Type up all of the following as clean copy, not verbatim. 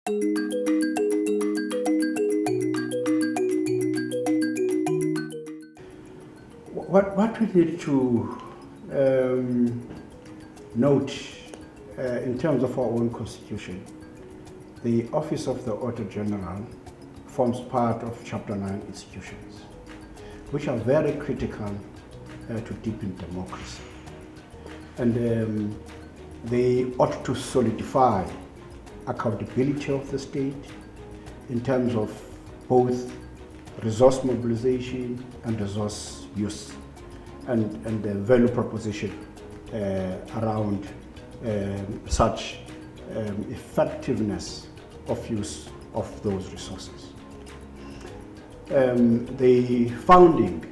What we need to note in terms of our own constitution, the Office of the Auditor-General forms part of Chapter 9 institutions, which are very critical to deepen democracy. And they ought to solidify accountability of the state in terms of both resource mobilization and resource use, and the value proposition around such effectiveness of use of those resources. The founding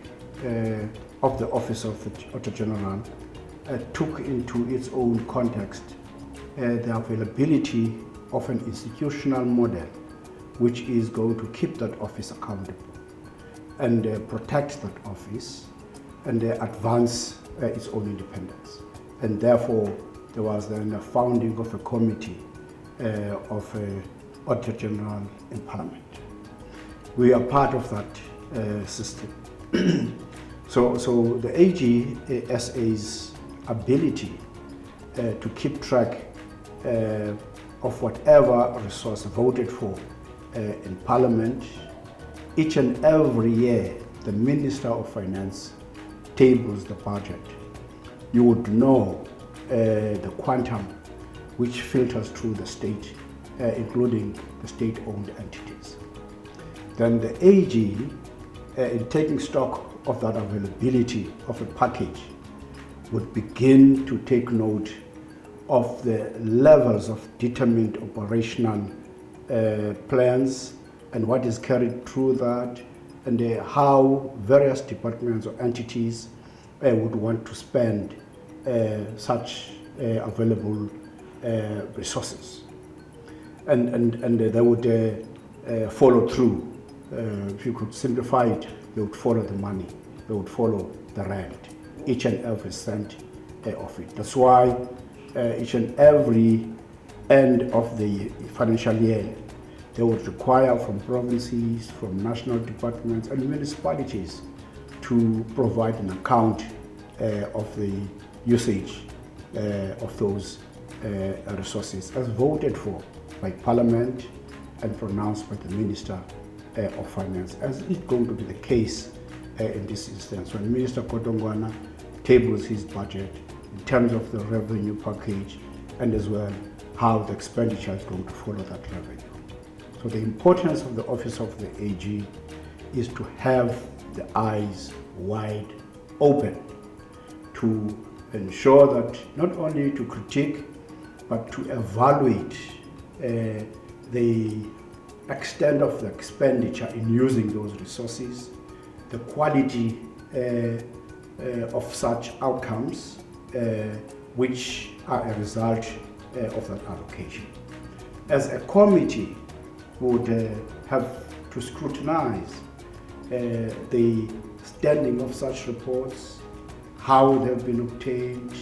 of the Office of the Auditor-General took into its own context the availability of an institutional model which is going to keep that office accountable and protect that office and advance its own independence. And therefore, there was then a founding of a committee of Auditor-General in Parliament. We are part of that system. So the AGSA's ability to keep track of whatever resource voted for in Parliament, each and every year the Minister of Finance tables the budget. You would know the quantum which filters through the state, including the state-owned entities. Then the AG, in taking stock of that availability of a package, would begin to take note of the levels of determined operational plans and what is carried through that, and how various departments or entities would want to spend such available resources. And they would follow through. If you could simplify it, they would follow the money, they would follow the rand, each and every cent of it. That's why each and every end of the financial year, they would require from provinces, from national departments and municipalities to provide an account of the usage of those resources as voted for by Parliament and pronounced by the Minister of Finance, as is going to be the case in this instance. When Minister Kotongwana tables his budget in terms of the revenue package and as well how the expenditure is going to follow that revenue. So the importance of the Office of the AG is to have the eyes wide open to ensure that not only to critique but to evaluate the extent of the expenditure in using those resources, the quality of such outcomes which are a result of that allocation. As a committee, we would have to scrutinize the standing of such reports, how they've been obtained,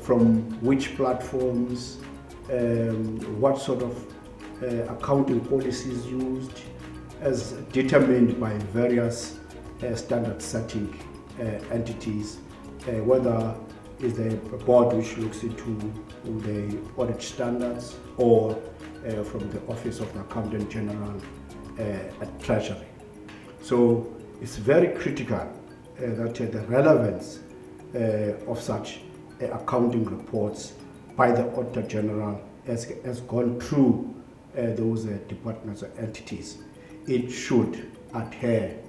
from which platforms, what sort of accounting policies used, as determined by various standard setting entities, whether is the board which looks into the audit standards or from the Office of the Accountant General at Treasury. So it's very critical that the relevance of such accounting reports by the Auditor General has gone through those departments or entities. It should adhere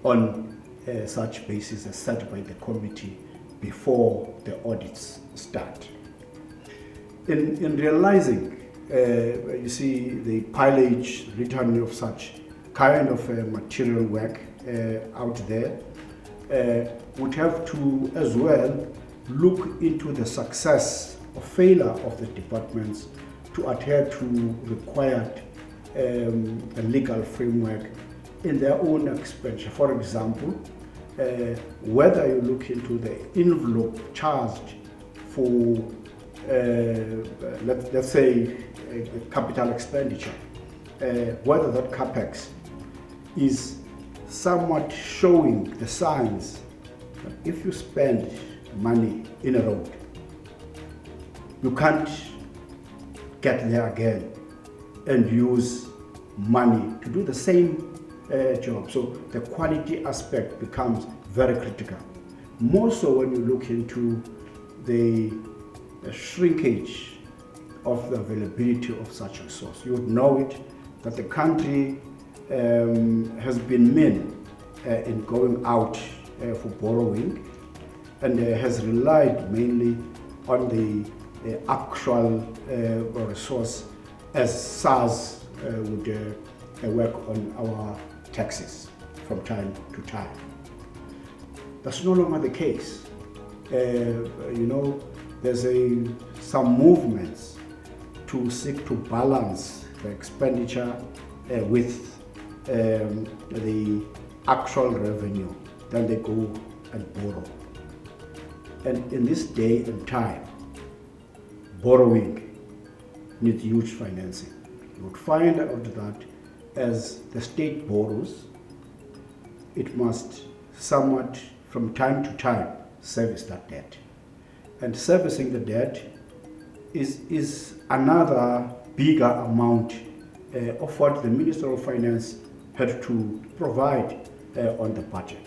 on such basis as set by the committee before the audits start. In realizing, you see, the pileage return of such kind of material work out there, would have to as well look into the success or failure of the departments to adhere to required legal framework in their own expenditure. For example, whether you look into the envelope charged for let's say, capital expenditure, whether that capex is somewhat showing the signs that if you spend money in a road, you can't get there again and use money to do the same job. So the quality aspect becomes very critical. More so when you look into the shrinkage of the availability of such a resource. You would know it that the country has been mean in going out for borrowing, and has relied mainly on the actual resource as SARS would work on our taxes from time to time. That's no longer the case. There's some movements to seek to balance the expenditure with the actual revenue. Then they go and borrow. And in this day and time, borrowing needs huge financing. You would find out that as the state borrows, it must somewhat from time to time service that debt. And servicing the debt is another bigger amount of what the Minister of Finance had to provide on the budget.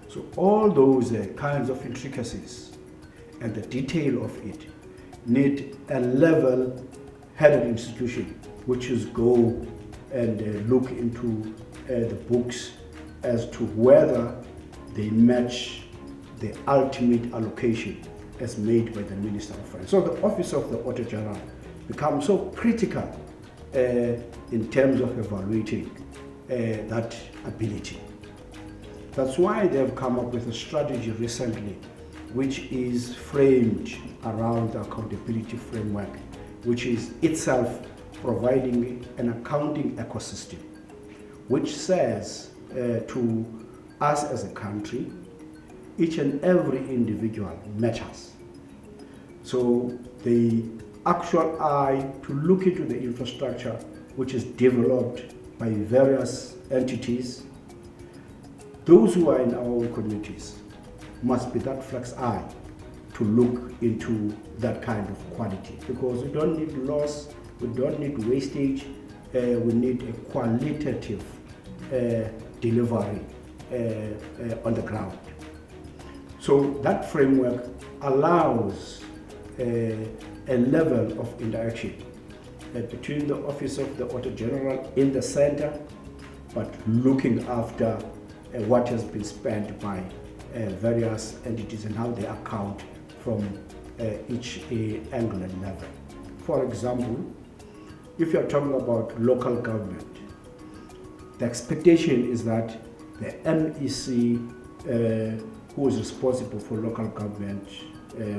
So all those kinds of intricacies and the detail of it need a level-headed institution which is go and look into the books as to whether they match the ultimate allocation as made by the Minister of Finance. So the Office of the Auditor-General becomes so critical in terms of evaluating that ability. That's why they've come up with a strategy recently which is framed around the accountability framework, which is itself providing an accounting ecosystem, which says to us as a country, each and every individual matters. So the actual eye to look into the infrastructure which is developed by various entities, those who are in our own communities must be that flex eye to look into that kind of quality, because we don't need loss, we don't need wastage, we need a qualitative delivery on the ground. So that framework allows a level of interaction between the Office of the Auditor-General in the center, but looking after what has been spent by various entities and how they account from each angle and level. For example, if you're talking about local government, the expectation is that the MEC, who is responsible for local government,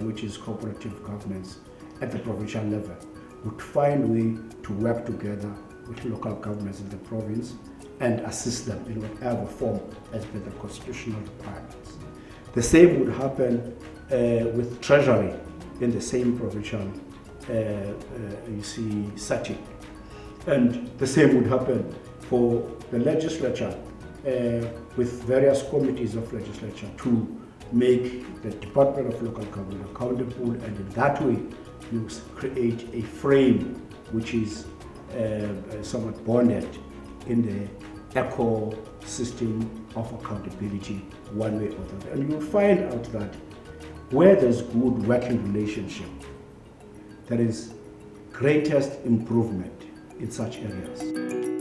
which is cooperative governance at the provincial level, would find a way to work together with local governments in the province and assist them in whatever form as per the constitutional requirements. The same would happen with Treasury in the same provincial setting. And the same would happen for the legislature with various committees of legislature to make the Department of Local Government accountable, and in that way you create a frame which is somewhat bonded in the ecosystem of accountability one way or the other. And you'll find out that where there's good working relationship, there is greatest improvement in such areas.